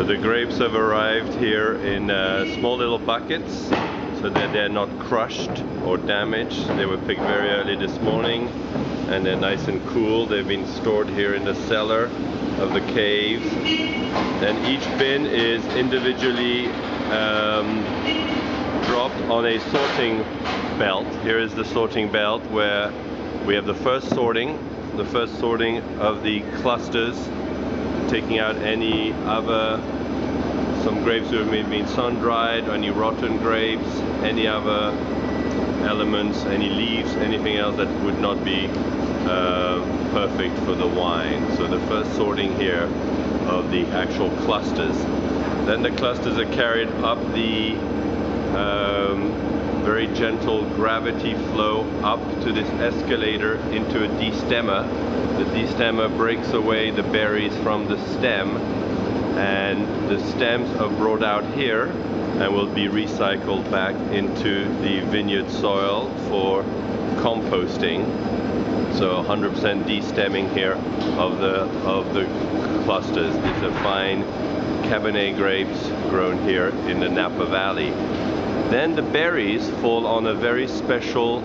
the grapes have arrived here in small little buckets so that they're not crushed or damaged. They were picked very early this morning and they're nice and cool. They've been stored here in the cellar of the caves. And each bin is individually dropped on a sorting belt. Here is the sorting belt where we have the first sorting of the clusters, taking out any other, some grapes that have been sun-dried, any rotten grapes, any other elements, any leaves, anything else that would not be perfect for the wine. So the first sorting here of the actual clusters. Then the clusters are carried up the very gentle gravity flow up to this escalator into a destemmer. The destemmer breaks away the berries from the stem, and the stems are brought out here and will be recycled back into the vineyard soil for composting. So 100% destemming here of the clusters. These are fine Cabernet grapes grown here in the Napa Valley. Then the berries fall on a very special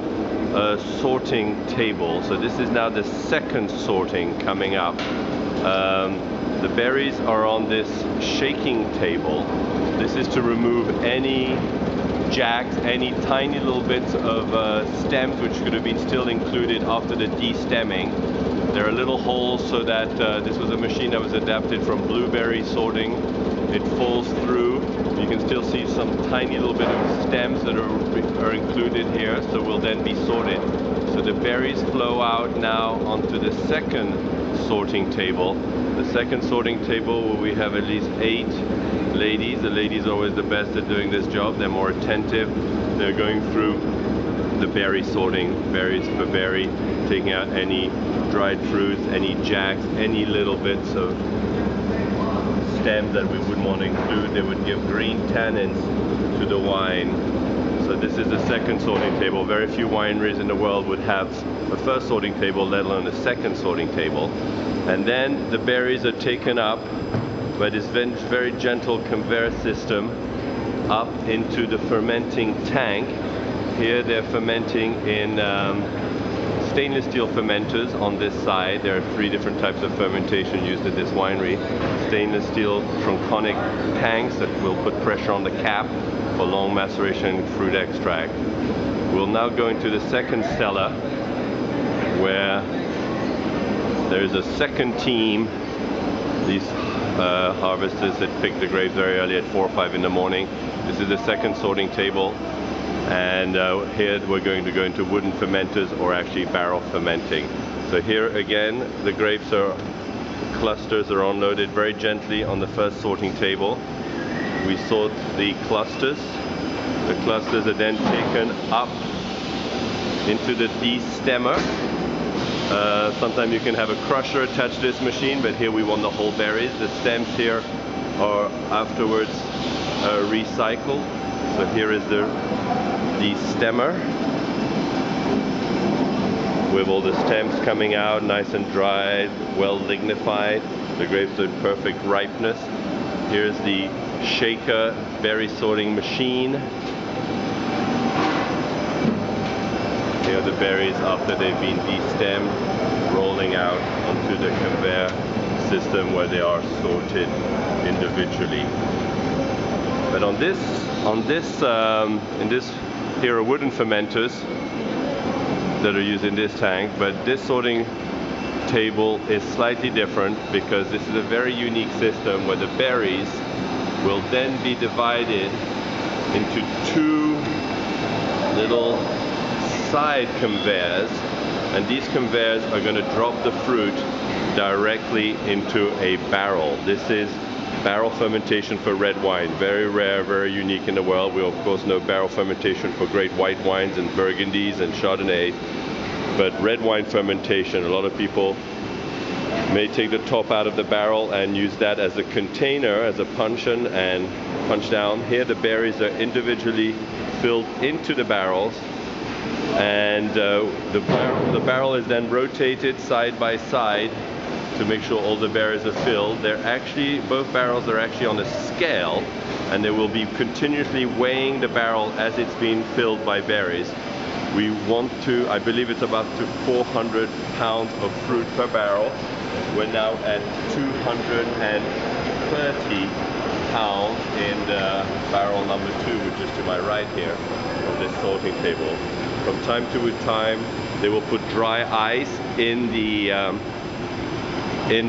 sorting table. So this is now the second sorting coming up. The berries are on this shaking table. This is to remove any jacks, any tiny little bits of stems which could have been still included after the destemming. There are little holes so that this was a machine that was adapted from blueberry sorting. It falls through. You can still see some tiny little bit of stems that are included here, so will then be sorted. So the berries flow out now onto the second sorting table. The second sorting table where we have at least 8 ladies. The ladies are always the best at doing this job. They're more attentive. They're going through the berry sorting, berries per berry, taking out any dried fruits, any jacks, any little bits of stems that we wouldn't want to include. They would give green tannins to the wine. So this is the second sorting table. Very few wineries in the world would have a first sorting table, let alone a second sorting table. And then the berries are taken up by this very gentle conveyor system up into the fermenting tank. Here they're fermenting in stainless steel fermenters on this side. There are 3 different types of fermentation used at this winery. Stainless steel tronconic tanks that will put pressure on the cap for long maceration fruit extract. We'll now go into the second cellar where there is a second team. These harvesters that pick the grapes very early at 4 or 5 in the morning. This is the second sorting table. And here we're going to go into wooden fermenters or actually barrel fermenting. So here again, the clusters are unloaded very gently on the first sorting table. We sort the clusters. The clusters are then taken up into the destemmer. Sometimes you can have a crusher attached to this machine, but here we want the whole berries. The stems here are afterwards recycled. So here is the stemmer with all the stems coming out nice and dried, well lignified. The grapes are in perfect ripeness. Here's the shaker berry sorting machine. Here are the berries after they've been destemmed, rolling out onto the conveyor system where they are sorted individually. But here are wooden fermenters that are used in this tank, but this sorting table is slightly different because this is a very unique system where the berries will then be divided into 2 little side conveyors, and these conveyors are going to drop the fruit directly into a barrel. This is barrel fermentation for red wine. Very rare, very unique in the world. We of course know barrel fermentation for great white wines and Burgundies and Chardonnay, but red wine fermentation, a lot of people may take the top out of the barrel and use that as a container, as a puncheon and punch down. Here the berries are individually filled into the barrels, and the barrel is then rotated side by side to make sure all the barrels are filled. Both barrels are actually on a scale, and they will be continuously weighing the barrel as it's being filled by berries. We want to, I believe it's about to 400 pounds of fruit per barrel. We're now at 230 pounds in barrel number 2, which is to my right here of this sorting table. From time to time, they will put dry ice in the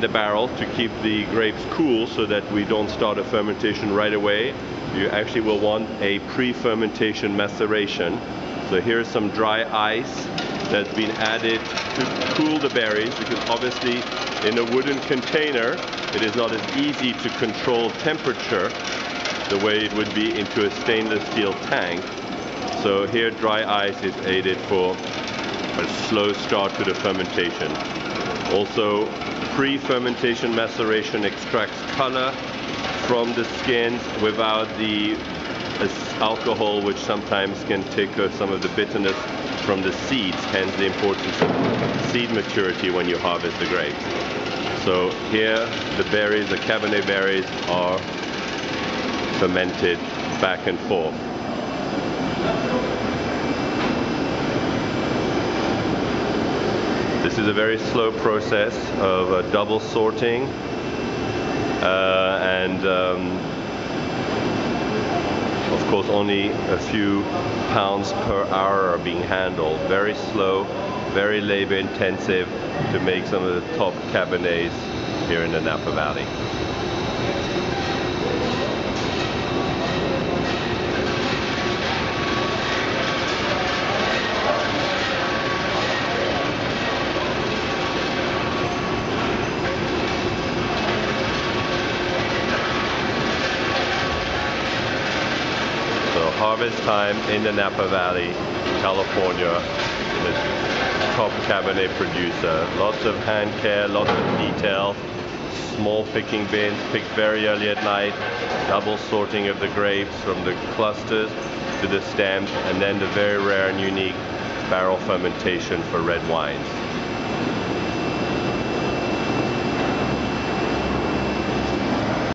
barrel to keep the grapes cool so that we don't start a fermentation right away. You actually will want a pre-fermentation maceration. So here's some dry ice that's been added to cool the berries, because obviously in a wooden container it is not as easy to control temperature the way it would be into a stainless steel tank. So here dry ice is aided for a slow start to the fermentation. Also, pre-fermentation maceration extracts color from the skins without the alcohol, which sometimes can take some of the bitterness from the seeds, hence the importance of seed maturity when you harvest the grapes. So here the berries, the Cabernet berries, are fermented back and forth. This is a very slow process of double sorting and of course only a few pounds per hour are being handled. Very slow, very labor intensive to make some of the top Cabernets here in the Napa Valley. Harvest time in the Napa Valley, California, the top Cabernet producer. Lots of hand care, lots of detail, small picking bins, picked very early at night, double sorting of the grapes from the clusters to the stems, and then the very rare and unique barrel fermentation for red wines.